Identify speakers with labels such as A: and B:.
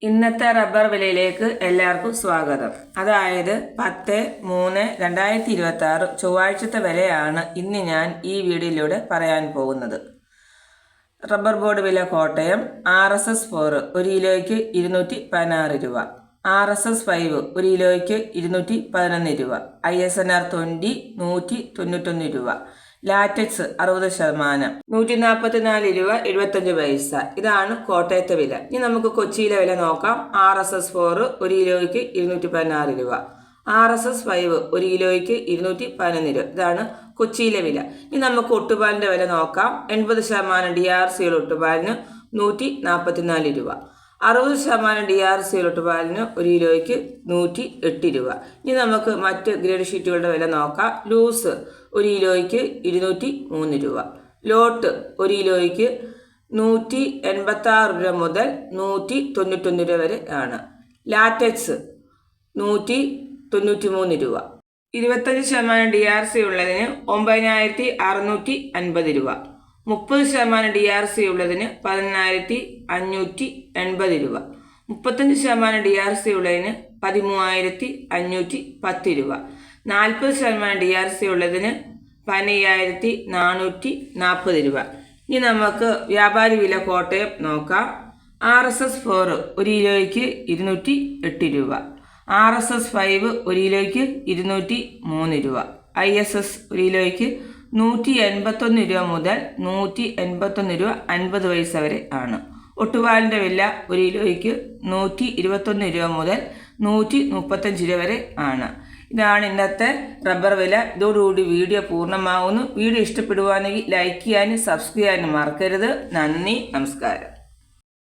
A: ഇന്നത്തെ റബ്ബർ വിലയിലേക്ക് എല്ലാവർക്കും സ്വാഗതം. അതായത് 10/3/2026 ചൊവ്വാഴ്ചത്തെ വിലയാണ് ഇന്ന് ഞാൻ ഈ വീഡിയോയിലൂടെ പറയാൻ പോകുന്നത്. റബ്ബർ ബോർഡ് വില കോട്ടയം RSS 4 1 കിലോയ്ക്ക് 216 രൂപ, RSS 5 1 കിലോയ്ക്ക് 211 രൂപ, ISNR 20 191 രൂപ, ലാറ്റക്സ് 60% 144 രൂപ 75 പൈസ. ഇതാണ് കോട്ടയത്തെ വില. ഇനി നമുക്ക് കൊച്ചിയിലെ വില നോക്കാം. RSS 4 1 കിലോയ്ക്ക് 216 രൂപ, RSS 5 1 കിലോയ്ക്ക് 211 രൂപ. ഇതാണ് കൊച്ചിയിലെ വില. ഇനി നമുക്ക് ഒട്ടുപാലിൻ്റെ വില നോക്കാം. 80% DRC ഒട്ടുപാലിന് 144 രൂപ, 60% DRC ഒട്ടുപാലിന് 1 കിലോയ്ക്ക് 108 രൂപ. ഇനി നമുക്ക് മറ്റ് ഗ്രേഡ് ഷീറ്റുകളുടെ വില നോക്കാം. ലൂസ് 1 കിലോയ്ക്ക് 203 രൂപ, ലോട്ട് 1 കിലോയ്ക്ക് 186 രൂപ മുതൽ 191 രൂപ വരെ ആണ്. ലാറ്റക്സ് 193 രൂപ. 25% DRC ഉള്ളതിന് 9650 രൂപ, 30% DRC ഉള്ളതിന് 10580 രൂപ, 35% DRC ഉള്ളതിന് 13510 രൂപ, 40% DRC ഉള്ളതിന് 15440 രൂപ. ഇനി നമുക്ക് വ്യാപാരി വില കോട്ടയം നോക്കാം. RSS 4 1 കിലോയ്ക്ക് 208 രൂപ, RSS 5 1 കിലോയ്ക്ക് 203 രൂപ, ISS 1 കിലോയ്ക്ക് 181 രൂപ മുതൽ 181 രൂപ 50 പൈസ വരെ ആണ്. ഒട്ടുപാലിൻ്റെ വില 1 കിലോയ്ക്ക് 121 രൂപ മുതൽ 135 രൂപ വരെ ആണ്. ഇതാണ് ഇന്നത്തെ റബ്ബർ വില. ഇതോടുകൂടി വീഡിയോ പൂർണ്ണമാകുന്നു. വീഡിയോ ഇഷ്ടപ്പെടുവാണെങ്കിൽ ലൈക്ക് ചെയ്യാനും സബ്സ്ക്രൈബ് ചെയ്യാനും മറക്കരുത്. നന്ദി, നമസ്കാരം.